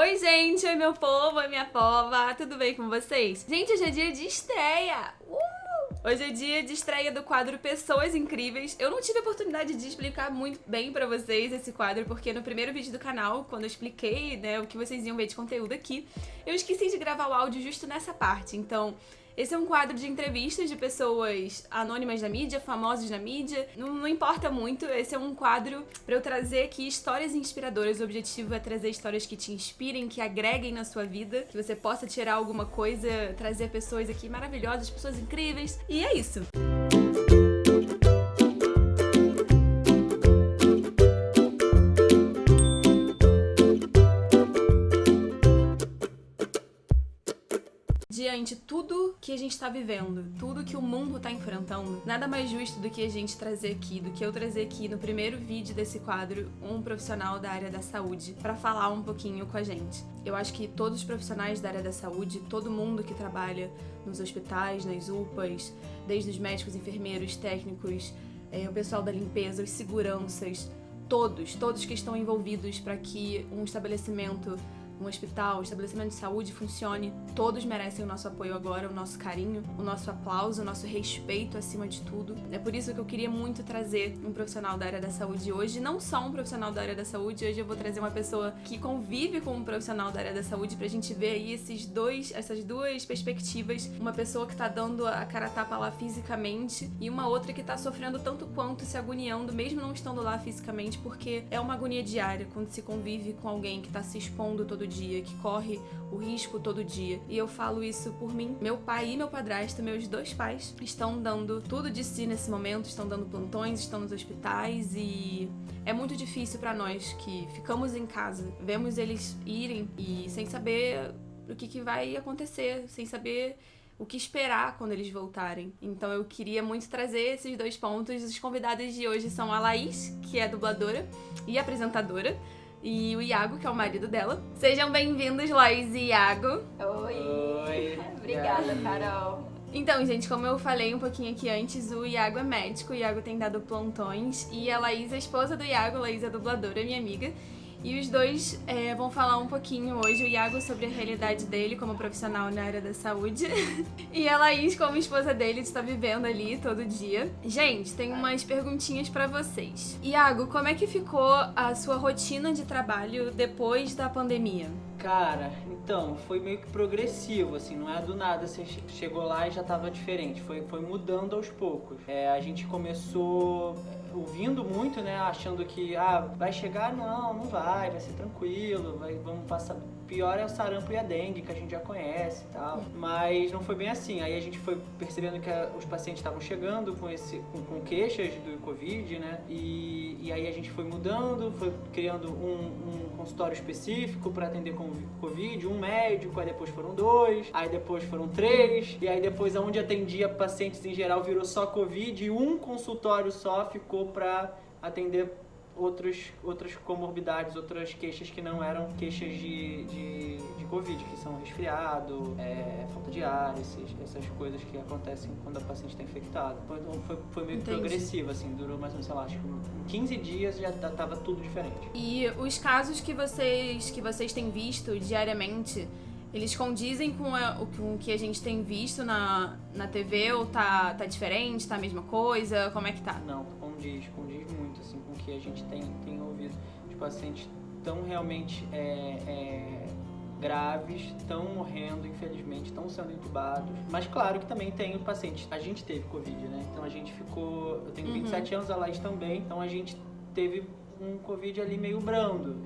Oi, gente! Oi, meu povo! Oi, minha pova! Tudo bem com vocês? Gente, hoje é dia de estreia! Hoje é dia de estreia do quadro Pessoas Incríveis. Eu não tive a oportunidade de explicar muito bem pra vocês esse quadro, porque no primeiro vídeo do canal, quando eu expliquei, né, o que vocês iam ver de conteúdo aqui, eu esqueci de gravar o áudio justo nessa parte. Então, esse é um quadro de entrevistas de pessoas anônimas na mídia, famosos na mídia. Não importa muito, esse é um quadro pra eu trazer aqui histórias inspiradoras. O objetivo é trazer histórias que te inspirem, que agreguem na sua vida, que você possa tirar alguma coisa, trazer pessoas aqui maravilhosas, pessoas incríveis. E é isso. Diante tudo que a gente tá vivendo, tudo que o mundo tá enfrentando, nada mais justo do que a gente trazer aqui, do que eu trazer aqui no primeiro vídeo desse quadro, um profissional da área da saúde pra falar um pouquinho com a gente. Eu acho que todos os profissionais da área da saúde, todo mundo que trabalha nos hospitais, nas UPAs, desde os médicos, enfermeiros, técnicos, o pessoal da limpeza, os seguranças, todos que estão envolvidos para que um estabelecimento, um hospital, um estabelecimento de saúde funcione, todos merecem o nosso apoio agora, o nosso carinho, o nosso aplauso, o nosso respeito acima de tudo. É por isso que eu queria muito trazer um profissional da área da saúde hoje, não só um profissional da área da saúde, hoje eu vou trazer uma pessoa que convive com um profissional da área da saúde pra gente ver aí essas duas perspectivas, uma pessoa que tá dando a cara a tapa lá fisicamente e uma outra que tá sofrendo tanto quanto, se agoniando, mesmo não estando lá fisicamente, porque é uma agonia diária quando se convive com alguém que tá se expondo todo dia, que corre o risco todo dia. E eu falo isso por mim. Meu pai e meu padrasto, meus dois pais, estão dando tudo de si nesse momento, estão dando plantões, estão nos hospitais e é muito difícil pra nós que ficamos em casa, vemos eles irem e sem saber o que vai acontecer, sem saber o que esperar quando eles voltarem. Então eu queria muito trazer esses dois pontos. Os convidados de hoje são a Laís, que é dubladora e apresentadora, e o Iago, que é o marido dela. Sejam bem-vindos, Laís e Iago. Oi. Obrigada, Carol. Então, gente, como eu falei um pouquinho aqui antes, o Iago é médico, o Iago tem dado plantões, e a Laís é a esposa do Iago, a Laís é dubladora, minha amiga. E os dois vão falar um pouquinho hoje, o Iago sobre a realidade dele como profissional na área da saúde e a Laís como esposa dele, está vivendo ali todo dia. Gente, tem umas perguntinhas pra vocês. Iago, como é que ficou a sua rotina de trabalho depois da pandemia? Cara, então, foi meio que progressivo, assim, não é do nada, você chegou lá e já tava diferente, foi mudando aos poucos. A gente começou ouvindo muito, né, achando que, vai chegar, não vai ser tranquilo, vamos passar... Pior é o sarampo e a dengue, que a gente já conhece e tal, mas não foi bem assim. Aí a gente foi percebendo que os pacientes estavam chegando com queixas do Covid, né, e aí a gente foi mudando, foi criando um consultório específico para atender com Covid, um médico, aí depois foram 2, aí depois foram 3, e aí depois onde atendia pacientes em geral virou só Covid e um consultório só ficou para atender outras comorbidades, outras queixas que não eram queixas de Covid, que são resfriado, falta de ar, essas coisas que acontecem quando a paciente está infectada. Então foi meio que progressivo, assim, durou mais ou menos, sei lá, acho que em 15 dias já tava tudo diferente. E os casos que vocês têm visto diariamente, eles condizem com o que a gente tem visto na TV ou tá diferente, tá a mesma coisa? Como é que tá? Não, condiz muito, assim, com o que a gente tem ouvido. Os pacientes estão realmente graves, estão morrendo, infelizmente, estão sendo entubados. Mas claro que também tem o paciente. A gente teve Covid, né? Então a gente ficou... Eu tenho 27 anos, a Laís também. Então a gente teve um Covid ali meio brando.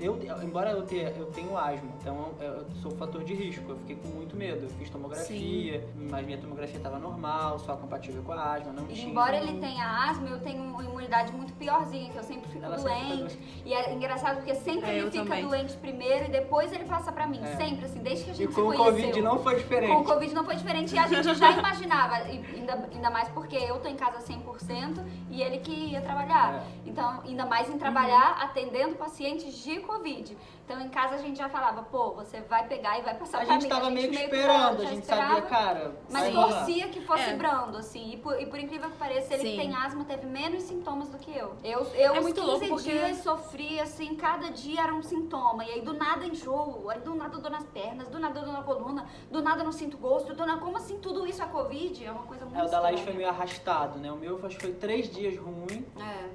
Embora eu tenho asma, então eu sou fator de risco, eu fiquei com muito medo. Eu fiz tomografia, mas minha tomografia estava normal, só compatível com a asma, não tinha. Embora ele tenha asma, eu tenho uma imunidade muito piorzinha, que eu sempre fico doente. E é engraçado porque sempre ele fica doente primeiro e depois ele passa pra mim. Sempre, assim, desde que a gente se conheceu. E com o Covid não foi diferente. Com o Covid não foi diferente e a gente já imaginava, ainda mais porque eu tô em casa 100% e ele que ia trabalhar. Então, ainda mais em trabalhar atendendo pacientes de Covid. Então em casa a gente já falava, pô, você vai pegar e vai passar pra mim. A gente tava meio que esperando, a gente sabia, cara. Mas torcia que fosse brando, assim. E por incrível que pareça, ele que tem asma teve menos sintomas do que eu. Eu os muito 15 louco porque... dias sofri, assim, cada dia era um sintoma. E aí do nada enjoo, aí do nada dor nas pernas, do nada dor na coluna, do nada não sinto gosto, como assim tudo isso é Covid? É uma coisa muito o da Laís foi meio arrastado, né? O meu acho que foi 3 dias ruim,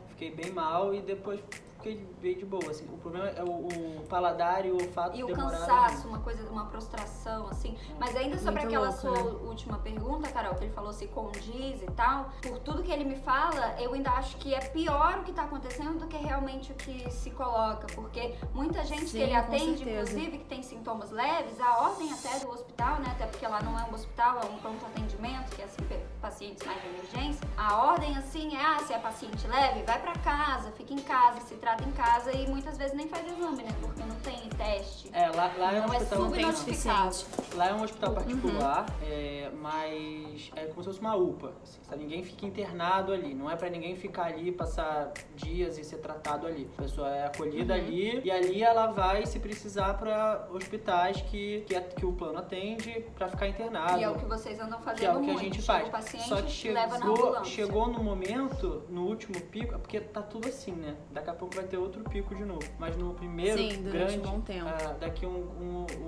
fiquei bem mal e depois fiquei bem de boa, assim. O problema é o paladar e o olfato e o demoraram cansaço, uma prostração, assim. Mas ainda sobre muito aquela louco, sua né? última pergunta, Carol, que ele falou se condiz e tal, por tudo que ele me fala, eu ainda acho que é pior o que tá acontecendo do que realmente o que se coloca, porque muita gente que ele atende, inclusive, que tem sintomas leves, a ordem até do hospital, né, até porque lá não é um hospital, é um pronto atendimento, que é assim, pacientes mais de emergência, a ordem assim é, se é paciente leve, vai pra casa, fica em casa, se trata em casa e muitas vezes nem faz exame, né, porque não tem teste. Lá é um hospital subnotificado. Lá é um hospital particular, mas é como se fosse uma UPA. Assim, ninguém fica internado ali. Não é pra ninguém ficar ali, passar dias e ser tratado ali. A pessoa é acolhida ali e ali ela vai, se precisar, pra hospitais que o plano atende pra ficar internado. E é o que vocês andam fazendo que é o que muito. a gente faz. O paciente Só que leva na ambulância. chegou no momento, no último pico, porque tá tudo assim, né? Daqui a pouco vai ter outro pico de novo. Mas no primeiro grande, um bom tempo. daqui o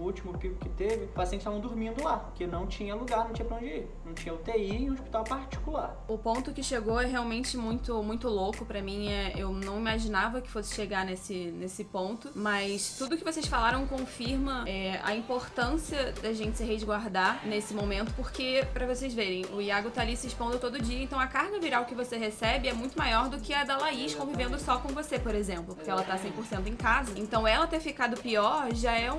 último pico que teve, os pacientes estavam dormindo lá, porque não tinha lugar, não tinha pra onde ir. Não tinha UTI em um hospital particular. O ponto que chegou é realmente muito, muito louco pra mim. Eu não imaginava que fosse chegar nesse ponto, mas tudo que vocês falaram confirma a importância da gente se resguardar nesse momento, porque, pra vocês verem, o Iago tá ali se expondo todo dia, então a carga viral que você recebe é muito maior do que a da Laís convivendo só com você, por exemplo, porque ela tá 100% em casa. Então ela ter ficado pior já é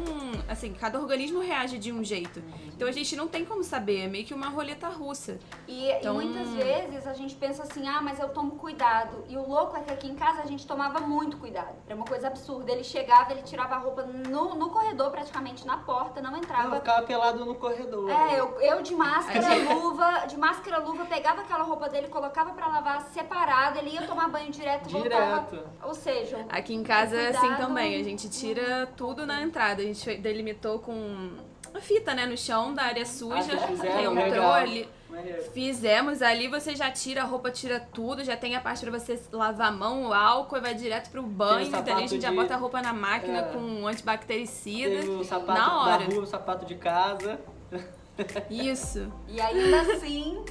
assim, cada organismo reage de um jeito. Então a gente não tem como saber, é meio que uma roleta russa. E muitas vezes a gente pensa assim, mas eu tomo cuidado. E o louco é que aqui em casa a gente tomava muito cuidado. Era uma coisa absurda. Ele chegava, ele tirava a roupa no corredor, praticamente na porta, não entrava. Eu ficava pelado no corredor. Eu de máscara, luva, pegava aquela roupa dele, colocava pra lavar separado, ele ia tomar banho direto. Voltava. Ou seja, aqui em casa é assim também, a gente tira tudo na entrada. A gente delimitou com a fita, né, no chão da área suja. Entrou ali. Fizemos ali, você já tira a roupa, tira tudo, já tem a parte pra você lavar a mão, o álcool, e vai direto pro banho, daí a gente já bota a roupa na máquina com antibactericida. Tem o sapato na hora. da rua, o sapato de casa. Isso. E ainda assim,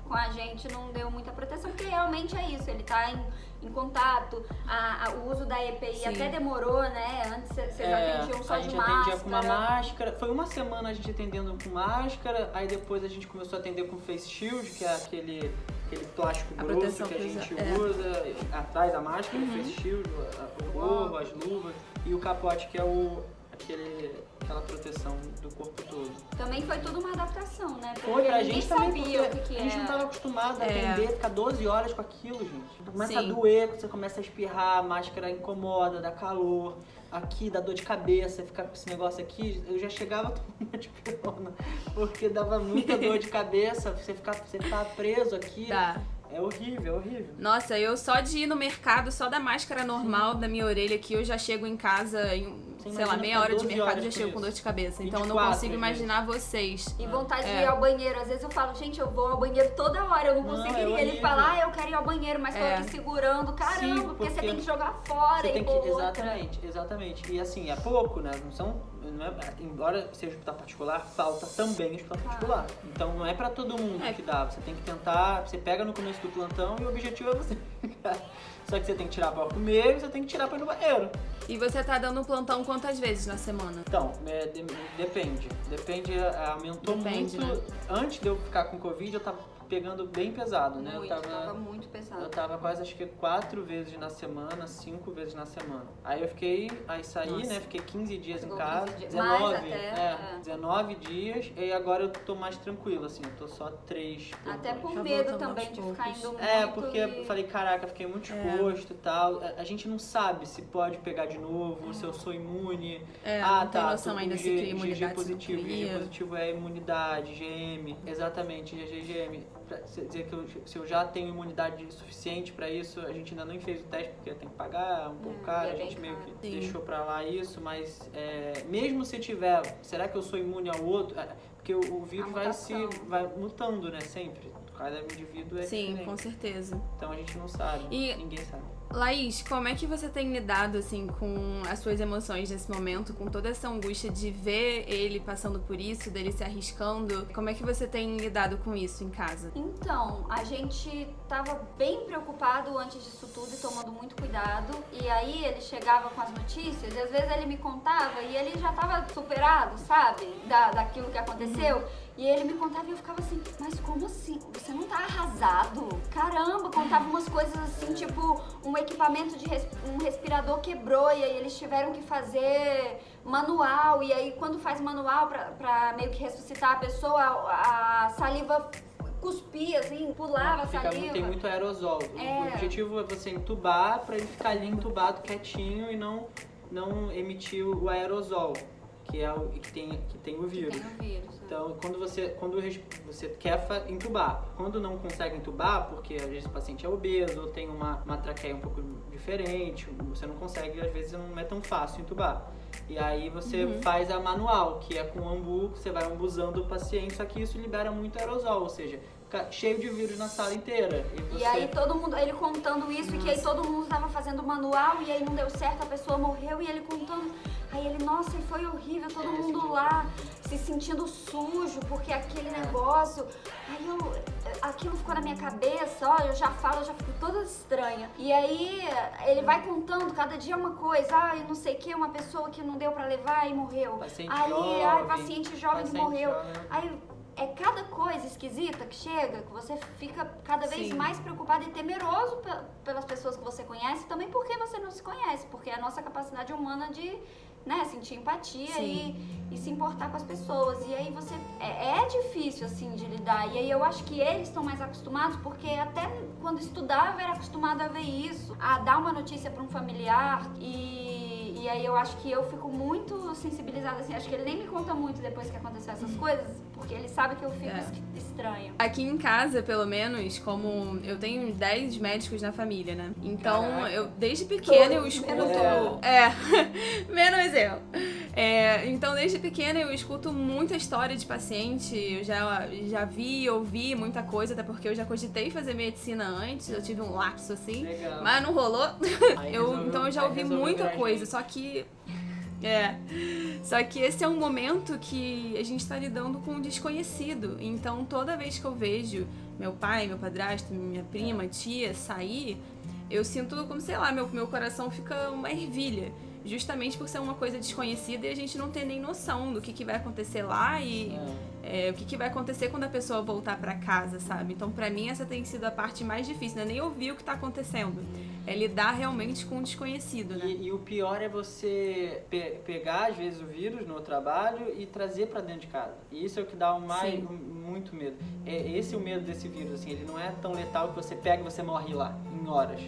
com a gente não deu muita proteção, porque realmente é isso, ele tá em contato, o uso da EPI até demorou, né? Antes vocês atendiam só de máscara. A gente atendia com uma máscara, foi uma semana a gente atendendo com máscara, aí depois a gente começou a atender com face shield, que é aquele plástico grosso que a gente usa atrás da máscara, o face shield, o gorro, as luvas, e o capote, que é aquela proteção do corpo todo. Também foi tudo uma adaptação, né? Porque foi, pra gente também, sabia o que a gente não estava acostumado a atender, ficar 12 horas com aquilo, gente. Começa a doer, você começa a espirrar, a máscara incomoda, dá calor, aqui dá dor de cabeça, ficar com esse negócio aqui, eu já chegava tomando dipirona, porque dava muita dor de cabeça, você ficar preso aqui. Tá. É horrível, é horrível. Nossa, eu só de ir no mercado, só da máscara normal da minha orelha aqui, eu já chego em casa em, sei lá, meia hora de mercado já chego com dor de cabeça. Então eu não consigo imaginar vocês. E vontade de ir ao banheiro. Às vezes eu falo, gente, eu vou ao banheiro toda hora, eu não conseguiria. Ele fala, eu quero ir ao banheiro, mas tô aqui segurando. Caramba, porque você tem que jogar fora e Exatamente. E assim, é pouco, né? Embora seja hospital particular, falta também hospital particular. Então não é pra todo mundo que dá. Você tem que tentar, você pega no começo do plantão e o objetivo é você ficar. Só que você tem que tirar pra comer e você tem que tirar pra ir no banheiro. E você tá dando plantão quantas vezes na semana? Então, depende. Aumentou muito. Né? Antes de eu ficar com Covid, eu tava pegando bem pesado, né? Tava muito pesado. Eu tava quase, acho que 4 vezes na semana, 5 vezes na semana. Aí eu saí, né? Fiquei 15 dias em casa. 19 dias. E agora eu tô mais tranquilo, assim. Eu tô só 3. Até por medo também de ficar indo muito. Porque eu falei, caraca, fiquei muito exposto e tal. A gente não sabe se pode pegar de novo, se eu sou imune. Não tem noção ainda se cria imunidade. GG positivo é imunidade, GM. Exatamente, GGM. pra dizer que se eu já tenho imunidade suficiente para isso. A gente ainda não fez o teste porque tem que pagar um pouco caro, a gente meio que deixou para lá isso, mas mesmo se tiver, será que eu sou imune ao outro? Porque o vírus vai mutando, né, sempre. Cada indivíduo é diferente. Sim, com certeza. Então a gente não sabe, ninguém sabe. Laís, como é que você tem lidado, assim, com as suas emoções nesse momento, com toda essa angústia de ver ele passando por isso, dele se arriscando? Como é que você tem lidado com isso em casa? Então, a gente tava bem preocupado antes disso tudo e tomando muito cuidado. E aí ele chegava com as notícias e às vezes ele me contava e ele já tava superado, sabe? Daquilo que aconteceu. E ele me contava e eu ficava assim, mas como assim? Você não tá arrasado? Caramba, contava umas coisas assim, tipo, um equipamento de um respirador quebrou e aí eles tiveram que fazer manual. E aí quando faz manual pra meio que ressuscitar a pessoa, a saliva cuspia, assim, pulava a saliva. Tem muito aerosol. O objetivo é você entubar pra ele ficar ali entubado quietinho e não emitir o aerosol. Que é o que tem o vírus. Então, quando você quer entubar, quando não consegue entubar, porque às vezes o paciente é obeso ou tem uma traqueia um pouco diferente, você não consegue, às vezes não é tão fácil entubar. E aí você faz a manual, que é com ambu, você vai ambuzando o paciente, só que isso libera muito aerosol, ou seja, fica cheio de vírus na sala inteira. E aí todo mundo, ele contando isso, que aí todo mundo estava fazendo manual e aí não deu certo, a pessoa morreu e ele contando. Aí ele, nossa, foi horrível, todo mundo lá se sentindo sujo, porque aquele negócio. Aí aquilo ficou na minha cabeça, ó, eu já fico toda estranha. E aí ele vai contando, cada dia uma coisa, não sei o que, uma pessoa que não deu pra levar e morreu. Paciente jovem que morreu. Aí é cada coisa esquisita que chega, que você fica cada vez mais preocupado e temeroso pelas pessoas que você conhece, também porque você não se conhece, porque é a nossa capacidade humana de sentir empatia e se importar com as pessoas. E aí você é difícil assim de lidar. E aí eu acho que eles estão mais acostumados, porque até quando estudava era acostumado a ver isso, a dar uma notícia para um familiar e aí eu acho que eu fico muito sensibilizada assim. Acho que ele nem me conta muito depois que aconteceu essas coisas, porque ele sabe que eu fico estranho. Aqui em casa, pelo menos, como eu tenho 10 médicos na família, né? Então, eu desde pequena eu escuto... Menos eu. Então, desde pequena eu escuto muita história de paciente. Eu já ouvi muita coisa, até porque eu já cogitei fazer medicina antes. Eu tive um lapso assim, mas não rolou. Então eu já ouvi muita coisa, só que esse é um momento que a gente tá lidando com o desconhecido. Então toda vez que eu vejo meu pai, meu padrasto, minha prima, tia sair, eu sinto como, sei lá, meu coração fica uma ervilha. Justamente por ser uma coisa desconhecida e a gente não ter nem noção do que vai acontecer lá e o que vai acontecer quando a pessoa voltar pra casa, sabe? Então, pra mim, essa tem sido a parte mais difícil, não é nem ouvir o que tá acontecendo, é lidar realmente com o desconhecido, né? E o pior é você pegar, às vezes, o vírus no trabalho e trazer pra dentro de casa. E isso é o que dá muito medo. Esse é o medo desse vírus, assim, ele não é tão letal que você pega e você morre lá, em horas.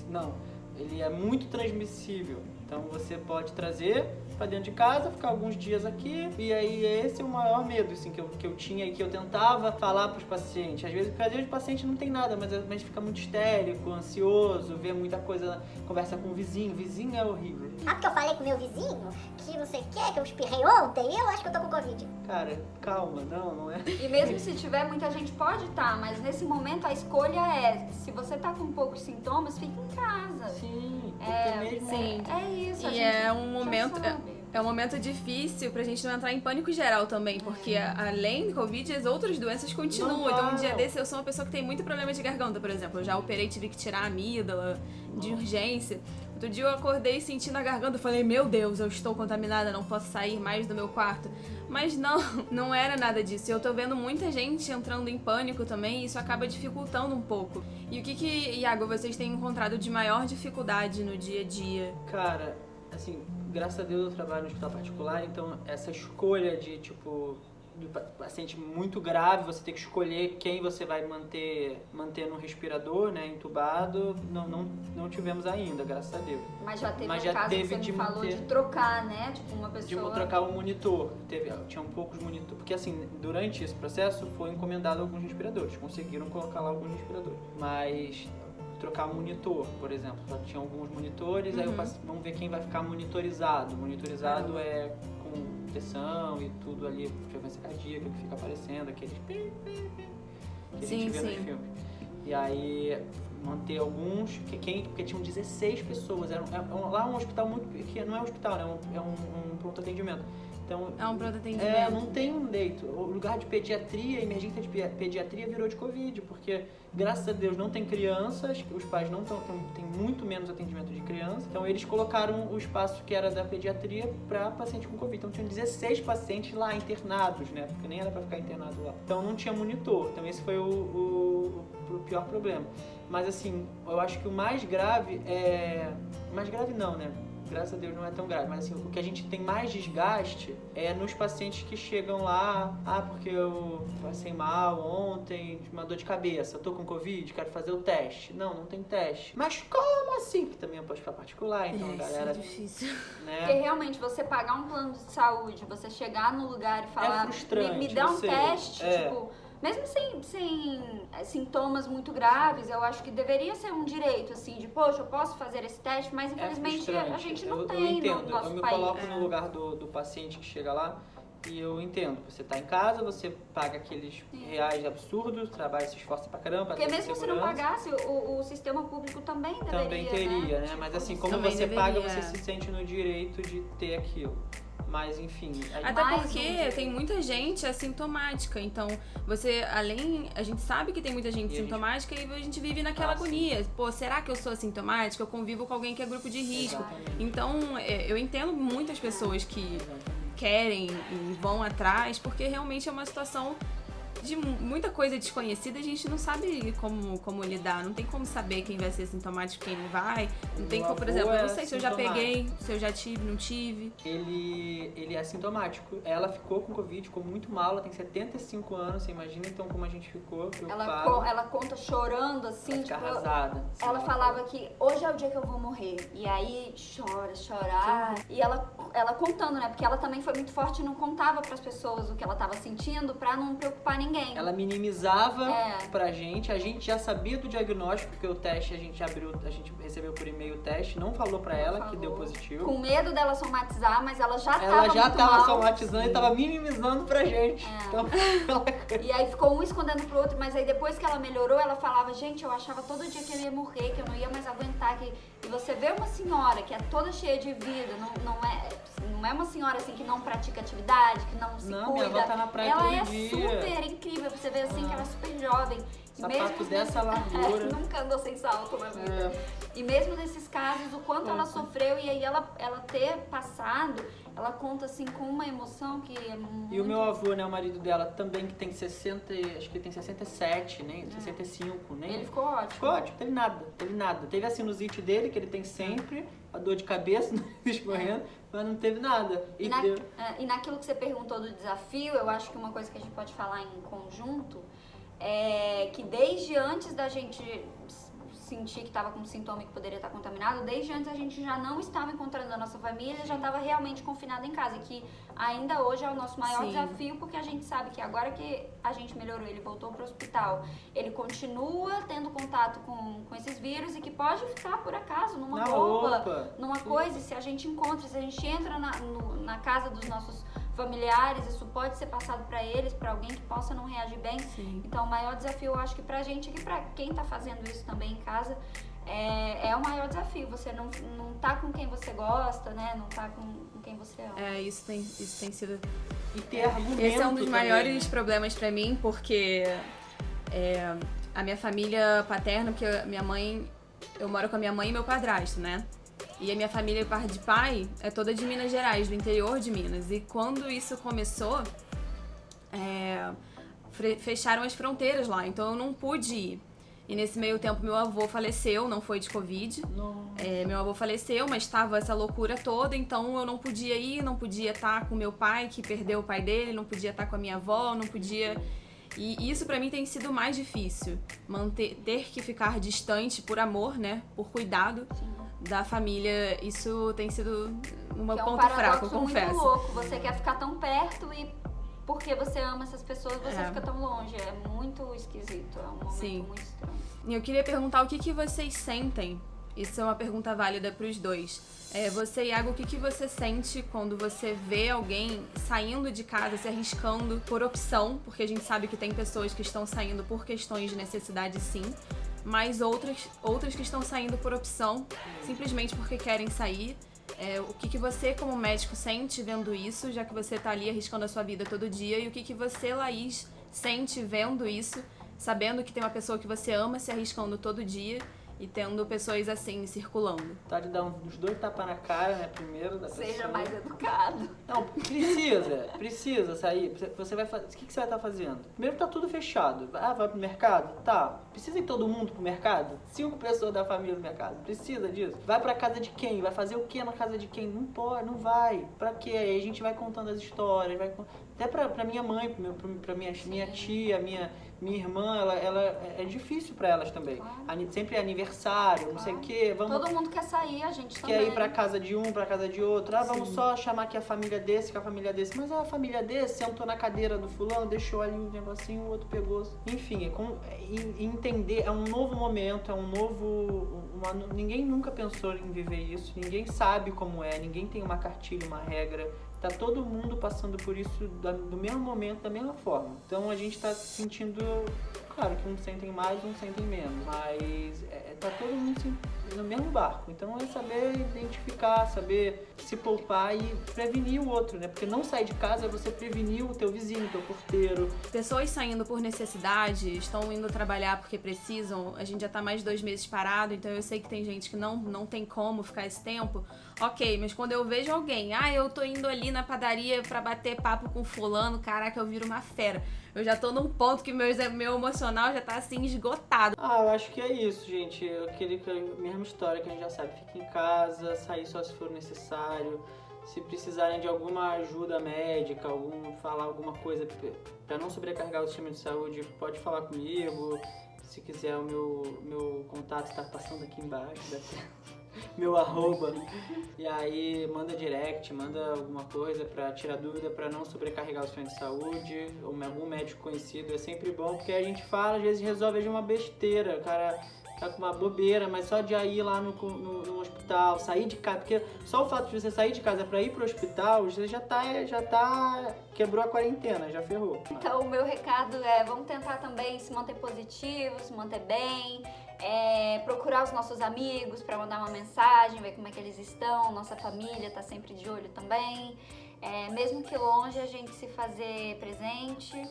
Não, ele é muito transmissível. Então você pode trazer pra dentro de casa, ficar alguns dias aqui, e aí esse é o maior medo assim, que eu tinha e que eu tentava falar pros pacientes. Às vezes o paciente não tem nada, mas a gente fica muito histérico, ansioso, vê muita coisa, conversa com o vizinho é horrível. Porque eu falei com o meu vizinho que não sei o que eu espirrei ontem e eu acho que eu tô com Covid. Cara, calma, não é. E mesmo se tiver, muita gente pode estar, mas nesse momento a escolha é, se você tá com poucos sintomas, fique em casa. Sim, é isso. E é um momento difícil pra gente não entrar em pânico geral também, porque além do Covid, as outras doenças continuam. Então, um dia desse, eu sou uma pessoa que tem muito problema de garganta, por exemplo. Eu já operei, tive que tirar a amígdala de urgência. Outro dia eu acordei sentindo a garganta, falei, meu Deus, eu estou contaminada, não posso sair mais do meu quarto. Mas não era nada disso. Eu tô vendo muita gente entrando em pânico também, e isso acaba dificultando um pouco. E o que, Iago, vocês têm encontrado de maior dificuldade no dia a dia? Cara, assim, graças a Deus eu trabalho no hospital particular, então essa escolha de, do paciente muito grave, você tem que escolher quem você vai manter no respirador, né, entubado, não tivemos ainda, graças a Deus. Mas já teve Mas um já caso teve que você de me falou manter- de trocar, né? Tipo, uma De pessoa... trocar o monitor. Tinham poucos monitores, porque assim, durante esse processo foi encomendado alguns respiradores, conseguiram colocar lá alguns respiradores, mas trocar o monitor, por exemplo, só tinha alguns monitores, aí vamos ver quem vai ficar monitorizado. Monitorizado é com pressão e tudo ali, frequência cardíaca que fica aparecendo, aqueles que a gente vê nos filmes. E aí manter alguns, porque tinham 16 pessoas, lá é um hospital muito pequeno, não é um hospital, né? É um pronto atendimento. Então, É um pronto atendimento. não tem um leito. O lugar de pediatria, emergência de pediatria virou de Covid, porque graças a Deus não tem crianças, os pais não tem muito menos atendimento de criança, então eles colocaram o espaço que era da pediatria para paciente com Covid. Então tinham 16 pacientes lá internados, né? Porque nem era para ficar internado lá. Então não tinha monitor. Então esse foi o pior problema. Mas assim, eu acho que o mais grave é... Mais grave não, né? Graças a Deus não é tão grave, mas assim, o que a gente tem mais desgaste é nos pacientes que chegam lá, porque eu passei mal ontem, uma dor de cabeça, eu tô com Covid, quero fazer o teste. Não tem teste. Mas como assim? Que também é um hospital particular, então a galera... É difícil. Né? Porque realmente, você pagar um plano de saúde, você chegar no lugar e falar, frustrante, me dá um eu sei. teste, tipo... Mesmo sem sintomas muito graves, eu acho que deveria ser um direito, assim, de, poxa, eu posso fazer esse teste, mas infelizmente a frustrante. gente não eu tem entendo. no nosso Eu me país. coloco no lugar do paciente que chega lá e eu entendo. Você tá em casa, você paga aqueles reais absurdos, trabalha, se esforça pra caramba. Porque pra ter mesmo se não segurança. pagasse, o sistema público também deveria, Também teria, né? Tipo, Mas assim, como também você paga, deveria. você se sente no direito de ter aquilo. Mas enfim... Até Mais porque um dia. tem muita gente assintomática, então a gente sabe que tem muita gente E a gente- sintomática e a gente vive naquela Ah, sim. agonia. Pô, será que eu sou assintomática? Eu convivo com alguém que é grupo de risco. Exatamente. Então, eu entendo muitas pessoas que querem e vão atrás, porque realmente é uma situação de muita coisa desconhecida, a gente não sabe como lidar, não tem como saber quem vai ser sintomático, quem não vai, não tem Meu como, por avô exemplo, eu é não sei se eu já sintomático. peguei, se eu já tive, não tive. Ele é assintomático. Ela ficou com Covid, ficou muito mal, ela tem 75 anos, você imagina então como a gente ficou preocupada. ela conta chorando, assim, Vai ficar tipo... arrasada. Ela falava que hoje é o dia que eu vou morrer. E aí chora. E ela contando, né? Porque ela também foi muito forte e não contava pras pessoas o que ela tava sentindo pra não preocupar ninguém. Ela minimizava É. pra gente, a gente já sabia do diagnóstico, porque o teste a gente recebeu por e-mail o teste, não falou pra ela que Falou. deu positivo. Com medo dela somatizar, mas ela já Ela já muito tava mal. somatizando e tava minimizando pra gente. É. Então, E aí ficou um escondendo pro outro, mas aí depois que ela melhorou, ela falava, gente, eu achava todo dia que eu ia morrer, que eu não ia mais aguentar. E você vê uma senhora que é toda cheia de vida, não é uma senhora assim que não pratica atividade, que não se Não, cuida. minha avó tá na praia ela todo é dia. super incrível, você vê assim que ela é super jovem. E Sapato mesmo dessa largura. nunca andou sem salto na vida. É. E mesmo nesses casos, o quanto ela sofreu e aí ela ter passado, ela conta assim com uma emoção que é muito... E o meu avô, né, o marido dela, também que tem 60, acho que ele tem 67, nem 65, nem... Ele ficou ótimo. Ficou ótimo, teve nada. Teve a sinusite dele, que ele tem sempre, a dor de cabeça, escorrendo, mas não teve nada. E naquilo que você perguntou do desafio, eu acho que uma coisa que a gente pode falar em conjunto é que desde antes da gente sentir que estava com sintoma e que poderia estar contaminado, desde antes a gente já não estava encontrando a nossa família, já estava realmente confinada em casa, que ainda hoje é o nosso maior Sim. desafio, porque a gente sabe que agora que a gente melhorou, ele voltou para o hospital, ele continua tendo contato com esses vírus e que pode ficar por acaso numa Na roupa, roupa. numa coisa, e se a gente encontra, se a gente entra na casa dos nossos familiares, isso pode ser passado para eles, para alguém que possa não reagir bem. Sim. Então, o maior desafio, eu acho que pra gente, e pra quem tá fazendo isso também em casa, é o maior desafio. Você não tá com quem você gosta, né? Não tá com quem você ama. Isso tem sido... E ter argumento Esse é um dos também, maiores né? problemas pra mim, porque a minha família paterna, porque eu moro com a minha mãe e meu padrasto, né? E a minha família, parte de pai, é toda de Minas Gerais, do interior de Minas. E quando isso começou, fecharam as fronteiras lá, então eu não pude ir. E nesse meio tempo meu avô faleceu, não foi de Covid. Meu avô faleceu, mas estava essa loucura toda, então eu não podia ir, não podia estar com meu pai, que perdeu o pai dele, não podia estar com a minha avó, não podia... E isso pra mim tem sido mais difícil, ter que ficar distante por amor, né, por cuidado da família. Isso tem sido um ponto fraco, eu confesso. Muito louco, você quer ficar tão perto e porque você ama essas pessoas, você fica tão longe. É muito esquisito, é um momento muito estranho. E eu queria perguntar o que vocês sentem. Isso é uma pergunta válida pros dois. Você, Iago, o que você sente quando você vê alguém saindo de casa, se arriscando por opção? Porque a gente sabe que tem pessoas que estão saindo por questões de necessidade, sim, mas outras que estão saindo por opção, simplesmente porque querem sair. O que você, como médico, sente vendo isso, já que você tá ali arriscando a sua vida todo dia? E o que você, Laís, sente vendo isso, sabendo que tem uma pessoa que você ama se arriscando todo dia e tendo pessoas assim circulando? Tá de dar uns 2 tapas na cara, né? Primeiro da pessoa. Seja mais educado. Não, precisa sair. Você vai fazer. O que você vai estar fazendo? Primeiro tá tudo fechado. Vai pro mercado? Tá. Precisa ir todo mundo pro mercado? 5 pessoas da família no mercado. Precisa disso. Vai pra casa de quem? Vai fazer o que na casa de quem? Não pode, não vai. Pra quê? Aí a gente vai contando as histórias, até pra minha mãe, pra minha tia, minha irmã, ela é difícil pra elas também. Claro. Sempre é aniversário, não sei o quê. Todo mundo quer sair, a gente também. Quer ir pra casa de um, pra casa de outro. Vamos só chamar aqui a família desse, com a família desse. Mas a família desse sentou na cadeira do fulano, deixou ali um negocinho, o outro pegou. Enfim, entender, é um novo momento, ninguém nunca pensou em viver isso, ninguém sabe como é, ninguém tem uma cartilha, uma regra. Tá todo mundo passando por isso do mesmo momento, da mesma forma. Então a gente tá sentindo, claro que uns sentem mais, uns sentem menos, mas tá todo mundo no mesmo barco. Então é saber identificar, saber se poupar e prevenir o outro, né? Porque não sair de casa é você prevenir o teu vizinho, o teu porteiro. Pessoas saindo por necessidade, estão indo trabalhar porque precisam. A gente já tá mais de 2 meses parado, então eu sei que tem gente que não tem como ficar esse tempo. Ok, mas quando eu vejo alguém, eu tô indo ali na padaria pra bater papo com fulano, caraca, eu viro uma fera. Eu já tô num ponto que meu emocional já tá assim esgotado. Eu acho que é isso, gente. Mesma história que a gente já sabe. Fica em casa, sair só se for necessário. Se precisarem de alguma ajuda médica, falar alguma coisa pra não sobrecarregar o sistema de saúde, pode falar comigo. Se quiser, o meu contato está passando aqui embaixo da tela. Meu arroba, e aí manda direct, manda alguma coisa pra tirar dúvida, pra não sobrecarregar o sistema de saúde, ou algum médico conhecido. É sempre bom, porque a gente fala, às vezes resolve uma besteira, o cara tá com uma bobeira, mas só de ir lá no hospital, sair de casa, porque só o fato de você sair de casa pra ir pro hospital, você já quebrou a quarentena, já ferrou. Então o meu recado vamos tentar também se manter positivo, se manter bem, procurar os nossos amigos para mandar uma mensagem, ver como é que eles estão, nossa família tá sempre de olho também, mesmo que longe a gente se fazer presente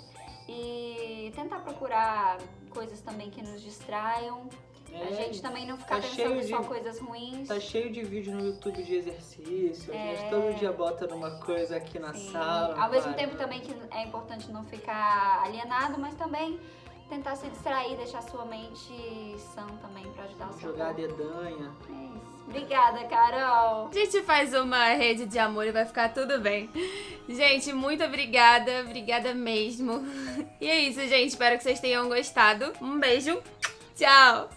e tentar procurar coisas também que nos distraiam. A gente também não ficar pensando só coisas ruins. Tá cheio de vídeo no YouTube de exercício, a gente todo dia bota numa coisa aqui na sala. Ao mesmo tempo também que é importante não ficar alienado, mas também tentar se distrair, deixar sua mente sã também pra ajudar o seu Jogar a dedanha. É isso. Obrigada, Carol. A gente faz uma rede de amor e vai ficar tudo bem. Gente, muito obrigada mesmo. E é isso, gente. Espero que vocês tenham gostado. Um beijo. Tchau.